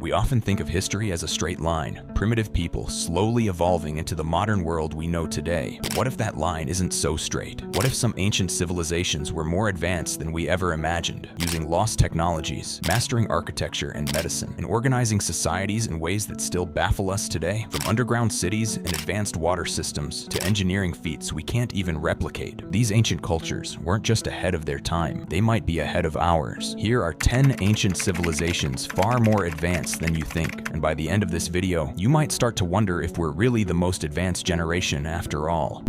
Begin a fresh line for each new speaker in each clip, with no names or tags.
We often think of history as a straight line, primitive people slowly evolving into the modern world we know today. But what if that line isn't so straight? What if some ancient civilizations were more advanced than we ever imagined, using lost technologies, mastering architecture and medicine, and organizing societies in ways that still baffle us today? From underground cities and advanced water systems to engineering feats we can't even replicate, these ancient cultures weren't just ahead of their time, they might be ahead of ours. Here are 10 ancient civilizations far more advanced than you think, and by the end of this video, you might start to wonder if we're really the most advanced generation after all.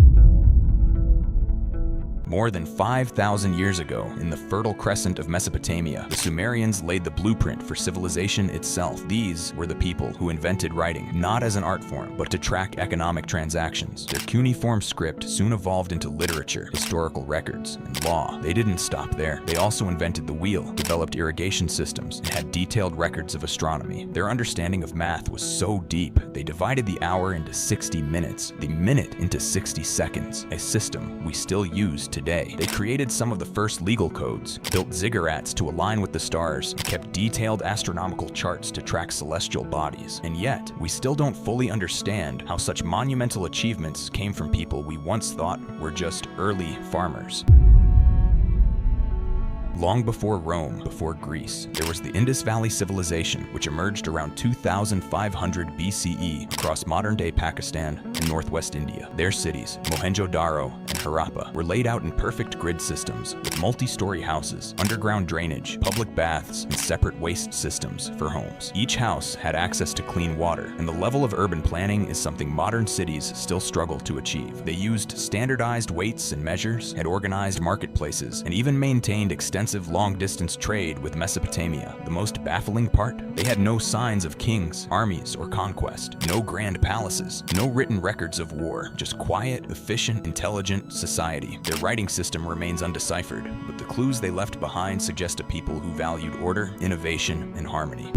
More than 5,000 years ago, in the Fertile Crescent of Mesopotamia, the Sumerians laid the blueprint for civilization itself. These were the people who invented writing, not as an art form, but to track economic transactions. Their cuneiform script soon evolved into literature, historical records, and law. They didn't stop there. They also invented the wheel, developed irrigation systems, and had detailed records of astronomy. Their understanding of math was so deep, they divided the hour into 60 minutes, the minute into 60 seconds, a system we still use today. They created some of the first legal codes, built ziggurats to align with the stars, and kept detailed astronomical charts to track celestial bodies. And yet, we still don't fully understand how such monumental achievements came from people we once thought were just early farmers. Long before Rome, before Greece, there was the Indus Valley Civilization, which emerged around 2500 BCE across modern-day Pakistan and northwest India. Their cities, Mohenjo-Daro and Harappa, were laid out in perfect grid systems with multi-story houses, underground drainage, public baths, and separate waste systems for homes. Each house had access to clean water, and the level of urban planning is something modern cities still struggle to achieve. They used standardized weights and measures, had organized marketplaces, and even maintained extensive long-distance trade with Mesopotamia. The most baffling part? They had no signs of kings, armies, or conquest. No grand palaces. No written records of war. Just quiet, efficient, intelligent society. Their writing system remains undeciphered, but the clues they left behind suggest a people who valued order, innovation, and harmony.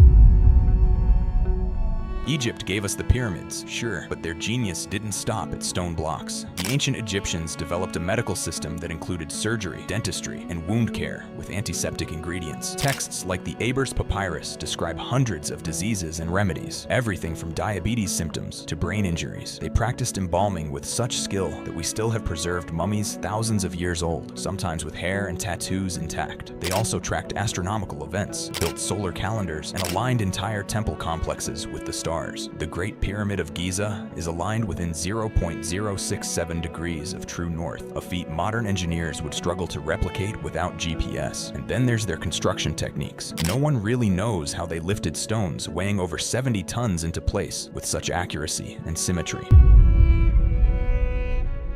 Egypt gave us the pyramids, sure, but their genius didn't stop at stone blocks. The ancient Egyptians developed a medical system that included surgery, dentistry, and wound care with antiseptic ingredients. Texts like the Ebers Papyrus describe hundreds of diseases and remedies, everything from diabetes symptoms to brain injuries. They practiced embalming with such skill that we still have preserved mummies thousands of years old, sometimes with hair and tattoos intact. They also tracked astronomical events, built solar calendars, and aligned entire temple complexes with the stars. The Great Pyramid of Giza is aligned within 0.067 degrees of true north, a feat modern engineers would struggle to replicate without GPS. And then there's their construction techniques. No one really knows how they lifted stones weighing over 70 tons into place with such accuracy and symmetry.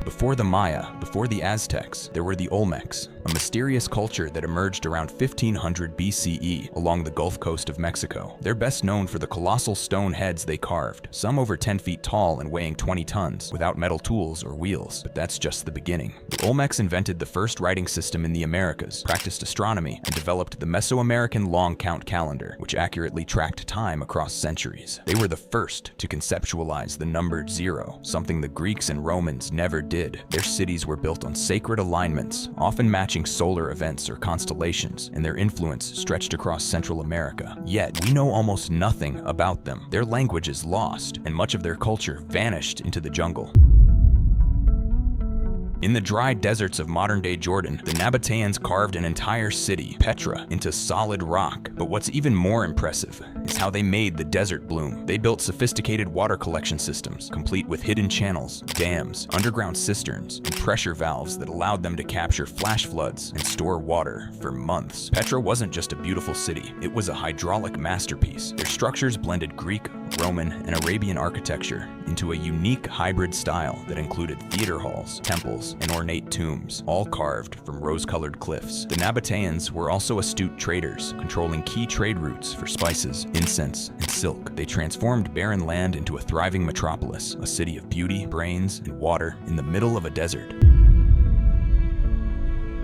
Before the Maya, before the Aztecs, there were the Olmecs, a mysterious culture that emerged around 1500 BCE along the Gulf Coast of Mexico. They're best known for the colossal stone heads they carved, some over 10 feet tall and weighing 20 tons, without metal tools or wheels. But that's just the beginning. The Olmecs invented the first writing system in the Americas, practiced astronomy, and developed the Mesoamerican long count calendar, which accurately tracked time across centuries. They were the first to conceptualize the numbered zero, something the Greeks and Romans never did. Their cities were built on sacred alignments, often matching solar events or constellations, and their influence stretched across Central America. Yet, we know almost nothing about them. Their language is lost, and much of their culture vanished into the jungle. In the dry deserts of modern-day Jordan, the Nabateans carved an entire city, Petra, into solid rock. But what's even more impressive is how they made the desert bloom. They built sophisticated water collection systems, complete with hidden channels, dams, underground cisterns, and pressure valves that allowed them to capture flash floods and store water for months. Petra wasn't just a beautiful city, it was a hydraulic masterpiece. Their structures blended Greek, Roman, and Arabian architecture into a unique hybrid style that included theater halls, temples, and ornate tombs, all carved from rose-colored cliffs. The Nabateans were also astute traders, controlling key trade routes for spices, incense, and silk. They transformed barren land into a thriving metropolis, a city of beauty, brains, and water in the middle of a desert.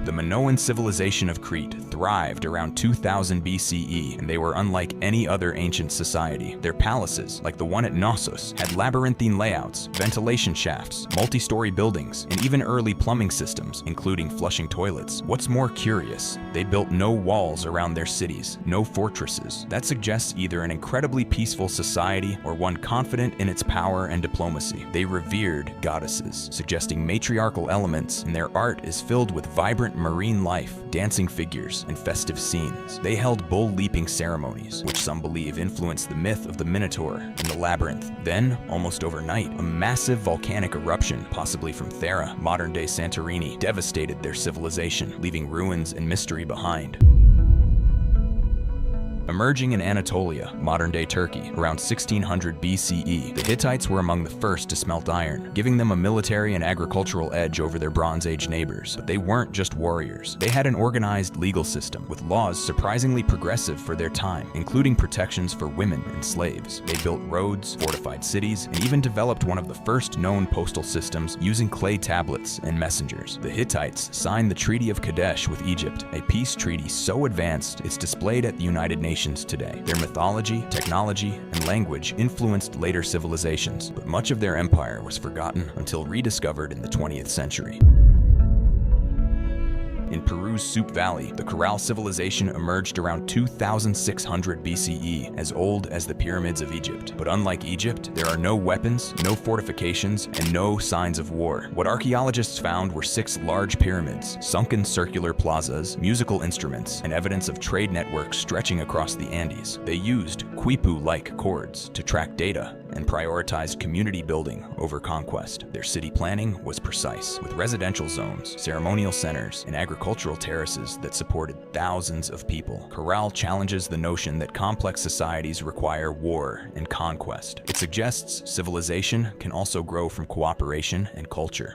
The Minoan civilization of Crete thrived around 2000 BCE, and they were unlike any other ancient society. Their palaces, like the one at Knossos, had labyrinthine layouts, ventilation shafts, multi-story buildings, and even early plumbing systems, including flushing toilets. What's more curious, they built no walls around their cities, no fortresses. That suggests either an incredibly peaceful society or one confident in its power and diplomacy. They revered goddesses, suggesting matriarchal elements, and their art is filled with vibrant marine life, dancing figures, and festive scenes. They held bull-leaping ceremonies, which some believe influenced the myth of the Minotaur and the labyrinth. Then, almost overnight, a massive volcanic eruption, possibly from Thera, modern-day Santorini, devastated their civilization, leaving ruins and mystery behind. Emerging in Anatolia, modern-day Turkey, around 1600 BCE, the Hittites were among the first to smelt iron, giving them a military and agricultural edge over their Bronze Age neighbors. But they weren't just warriors. They had an organized legal system, with laws surprisingly progressive for their time, including protections for women and slaves. They built roads, fortified cities, and even developed one of the first known postal systems using clay tablets and messengers. The Hittites signed the Treaty of Kadesh with Egypt, a peace treaty so advanced it's displayed at the United Nations today. Their mythology, technology, and language influenced later civilizations, but much of their empire was forgotten until rediscovered in the 20th century. In Peru's Soup Valley, the Corral civilization emerged around 2600 BCE, as old as the pyramids of Egypt. But unlike Egypt, there are no weapons, no fortifications, and no signs of war. What archaeologists found were 6 large pyramids, sunken circular plazas, musical instruments, and evidence of trade networks stretching across the Andes. They used quipu-like cords to track data and prioritized community building over conquest. Their city planning was precise, with residential zones, ceremonial centers, and agricultural terraces that supported thousands of people. Corral challenges the notion that complex societies require war and conquest. It suggests civilization can also grow from cooperation and culture.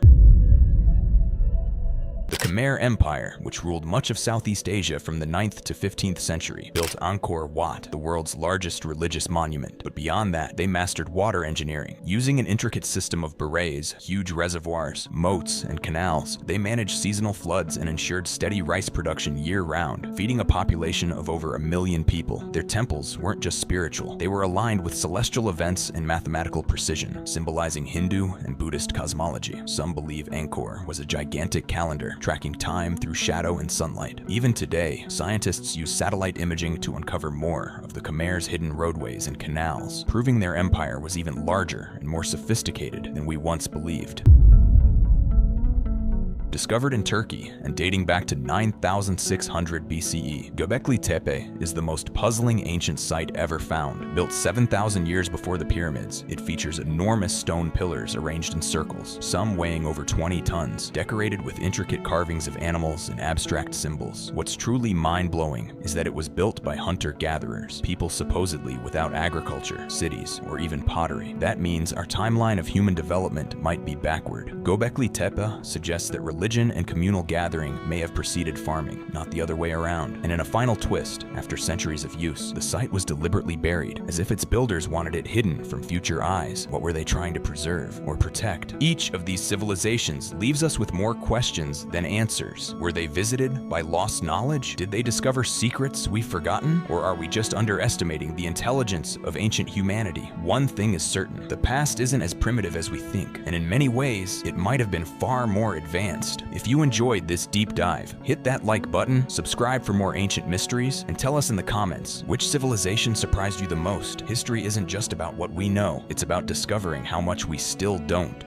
The Khmer Empire, which ruled much of Southeast Asia from the 9th to 15th century, built Angkor Wat, the world's largest religious monument. But beyond that, they mastered water engineering. Using an intricate system of berets, huge reservoirs, moats, and canals, they managed seasonal floods and ensured steady rice production year-round, feeding a population of over 1 million people. Their temples weren't just spiritual. They were aligned with celestial events and mathematical precision, symbolizing Hindu and Buddhist cosmology. Some believe Angkor was a gigantic calendar, tracking time through shadow and sunlight. Even today, scientists use satellite imaging to uncover more of the Khmer's hidden roadways and canals, proving their empire was even larger and more sophisticated than we once believed. Discovered in Turkey and dating back to 9600 BCE, Göbekli Tepe is the most puzzling ancient site ever found. Built 7,000 years before the pyramids, it features enormous stone pillars arranged in circles, some weighing over 20 tons, decorated with intricate carvings of animals and abstract symbols. What's truly mind-blowing is that it was built by hunter-gatherers, people supposedly without agriculture, cities, or even pottery. That means our timeline of human development might be backward. Göbekli Tepe suggests that religion and communal gathering may have preceded farming, not the other way around. And in a final twist, after centuries of use, the site was deliberately buried, as if its builders wanted it hidden from future eyes. What were they trying to preserve or protect? Each of these civilizations leaves us with more questions than answers. Were they visited by lost knowledge? Did they discover secrets we've forgotten? Or are we just underestimating the intelligence of ancient humanity? One thing is certain: the past isn't as primitive as we think, and in many ways, it might have been far more advanced. If you enjoyed this deep dive, hit that like button, subscribe for more ancient mysteries, and tell us in the comments which civilization surprised you the most. History isn't just about what we know, it's about discovering how much we still don't.